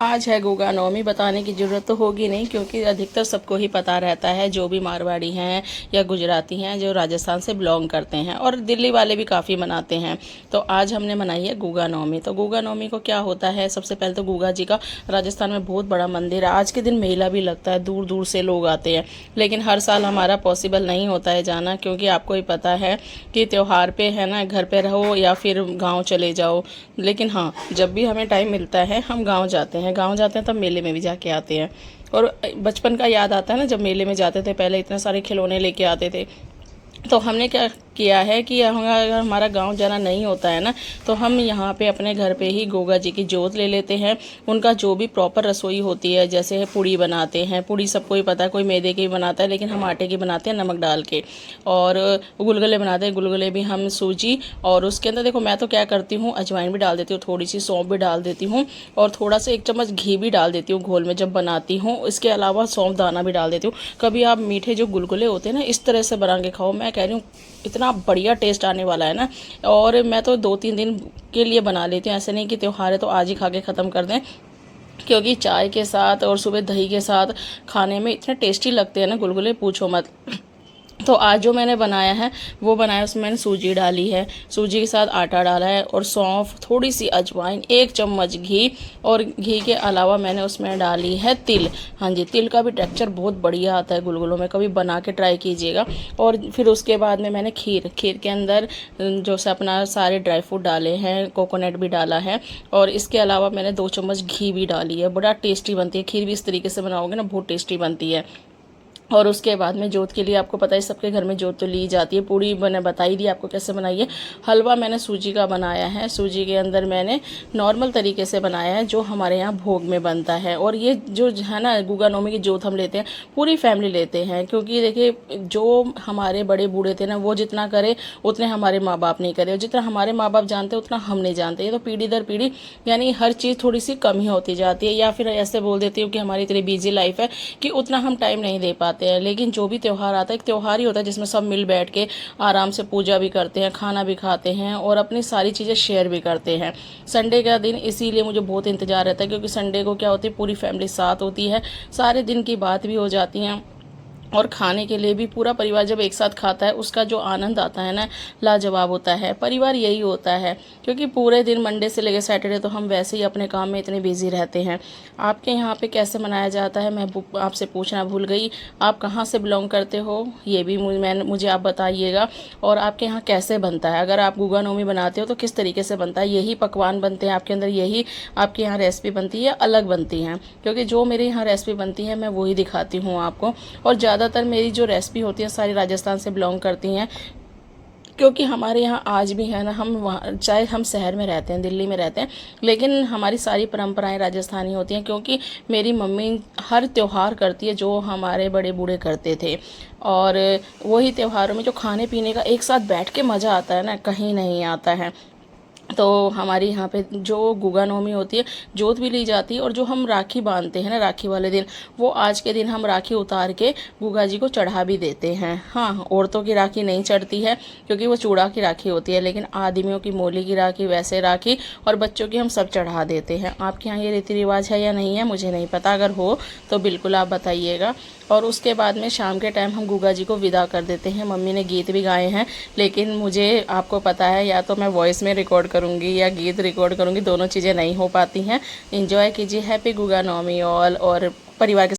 आज है गुगा नवमी। बताने की ज़रूरत तो होगी नहीं क्योंकि अधिकतर सबको ही पता रहता है, जो भी मारवाड़ी हैं या गुजराती हैं जो राजस्थान से बिलोंग करते हैं, और दिल्ली वाले भी काफ़ी मनाते हैं। तो आज हमने मनाई है गुगा नवमी। तो गुगा नवमी को क्या होता है, सबसे पहले तो गुगा जी का राजस्थान में बहुत बड़ा मंदिर है। आज के दिन मेला भी लगता है, दूर दूर से लोग आते हैं, लेकिन हर साल हमारा पॉसिबल नहीं होता है जाना, क्योंकि आपको ही पता है कि त्यौहार पे है ना, घर पे रहो या फिर गाँव चले जाओ। लेकिन हाँ, जब भी हमें टाइम मिलता है हम गाँव जाते हैं। गांव जाते हैं तब मेले में भी जाके आते हैं। और बचपन का याद आता है ना, जब मेले में जाते थे पहले इतने सारे खिलौने लेके आते थे। तो हमने क्या किया है कि अगर हमारा गांव जाना नहीं होता है ना, तो हम यहाँ पे अपने घर पे ही गोगा जी की जोत ले लेते हैं। उनका जो भी प्रॉपर रसोई होती है, जैसे पूड़ी बनाते हैं, पूड़ी सबको ही पता है, कोई मैदे की बनाता है लेकिन हम आटे की बनाते हैं नमक डाल के। और गुलगुले बनाते हैं, गुलगुले भी हम सूजी, और उसके अंदर देखो मैं तो क्या करती हूँ, अजवाइन भी डाल देती हूँ, थोड़ी सी सौंफ भी डाल देती हूँ, और थोड़ा सा 1 चम्मच घी भी डाल देती हूँ घोल में जब बनाती हूँ। इसके अलावा सौंफ दाना भी डाल देती हूँ। कभी आप मीठे जो गुलगुले होते हैं ना, इस तरह से बना के खाओ, मैं कह रही हूँ इतना बढ़िया टेस्ट आने वाला है ना। और मैं तो 2-3 दिन के लिए बना लेती हूँ, ऐसे नहीं कि त्योहार है तो आज ही खा के ख़त्म कर दें, क्योंकि चाय के साथ और सुबह दही के साथ खाने में इतने टेस्टी लगते हैं ना गुलगुले, पूछो मत। तो आज जो मैंने बनाया है वो बनाया, उसमें मैंने सूजी डाली है, सूजी के साथ आटा डाला है, और सौंफ, थोड़ी सी अजवाइन, 1 चम्मच घी, और घी के अलावा मैंने उसमें डाली है तिल। हाँ जी, तिल का भी टेक्सचर बहुत बढ़िया आता है गुलगुलों में, कभी बना के ट्राई कीजिएगा। और फिर उसके बाद में मैंने खीर के अंदर जो से अपना सारे ड्राई फ्रूट डाले हैं, कोकोनट भी डाला है, और इसके अलावा मैंने 2 चम्मच घी भी डाली है। बड़ा टेस्टी बनती है खीर भी, इस तरीके से बनाओगे ना बहुत टेस्टी बनती है। और उसके बाद में जोत के लिए आपको पता है सबके घर में जोत तो ली जाती है। पूड़ी मैंने बताई दी आपको कैसे बनाई है। हलवा मैंने सूजी का बनाया है, सूजी के अंदर मैंने नॉर्मल तरीके से बनाया है जो हमारे यहाँ भोग में बनता है। और ये जो है ना गुगा नवमी की जोत हम लेते हैं, पूरी फैमिली लेते हैं, क्योंकि देखिए जो हमारे बड़े बूढ़े थे ना, वो जितना करे उतने हमारे माँ बाप नहीं करे, और जितना हमारे माँ बाप जानते उतना हम नहीं जानते। ये तो पीढ़ी दर पीढ़ी यानी हर चीज़ थोड़ी सी कम ही होती जाती है, या फिर ऐसे बोल देती हूँ कि हमारी इतनी बिजी लाइफ है कि उतना हम टाइम नहीं दे पाते हैं। लेकिन जो भी त्यौहार आता है, एक त्यौहार ही होता है जिसमें सब मिल बैठ के आराम से पूजा भी करते हैं, खाना भी खाते हैं, और अपनी सारी चीज़ें शेयर भी करते हैं। संडे का दिन इसीलिए मुझे बहुत इंतजार रहता है, क्योंकि संडे को क्या होती है, पूरी फैमिली साथ होती है, सारे दिन की बात भी हो जाती हैं, और खाने के लिए भी पूरा परिवार जब एक साथ खाता है उसका जो आनंद आता है ना, लाजवाब होता है। परिवार यही होता है, क्योंकि पूरे दिन मंडे से लेकर सैटरडे तो हम वैसे ही अपने काम में इतने बिजी रहते हैं। आपके यहाँ पे कैसे मनाया जाता है, मैं आपसे पूछना भूल गई। आप कहाँ से बिलोंग करते हो, ये भी मुझे आप बताइएगा। और आपके यहाँ कैसे बनता है, अगर आप गुगा नवमी बनाते हो तो किस तरीके से बनता है, यही पकवान बनते हैं आपके अंदर, यही आपके यहाँ रेसिपी बनती है, अलग बनती हैं? क्योंकि जो मेरे यहाँ रेसिपी बनती है मैं वही दिखाती हूँ आपको। और ज़्यादातर मेरी जो रेसिपी होती है सारी राजस्थान से बिलोंग करती हैं, क्योंकि हमारे यहाँ आज भी है ना, हम वहाँ चाहे हम शहर में रहते हैं, दिल्ली में रहते हैं, लेकिन हमारी सारी परंपराएं राजस्थानी होती हैं, क्योंकि मेरी मम्मी हर त्यौहार करती है जो हमारे बड़े बूढ़े करते थे। और वही त्योहारों में जो खाने पीने का एक साथ बैठ के मज़ा आता है ना, कहीं नहीं आता है। तो हमारी यहाँ पे जो गुगा नवमी होती है, जोत भी ली जाती है, और जो हम राखी बांधते हैं ना राखी वाले दिन, वो आज के दिन हम राखी उतार के गुगा जी को चढ़ा भी देते हैं। हाँ, औरतों की राखी नहीं चढ़ती है क्योंकि वो चूड़ा की राखी होती है, लेकिन आदमियों की मोली की राखी, वैसे राखी, और बच्चों की हम सब चढ़ा देते हैं। आपके यहाँ ये रीति रिवाज है या नहीं है मुझे नहीं पता, अगर हो तो बिल्कुल आप बताइएगा। और उसके बाद में शाम के टाइम हम गुगा जी को विदा कर देते हैं। मम्मी ने गीत भी गाए हैं, लेकिन मुझे आपको पता है, या तो मैं वॉइस में रिकॉर्ड करूँगी या गीत रिकॉर्ड करूँगी, दोनों चीज़ें नहीं हो पाती हैं। एंजॉय कीजिए, हैप्पी गुगा नवमी ऑल, और परिवार के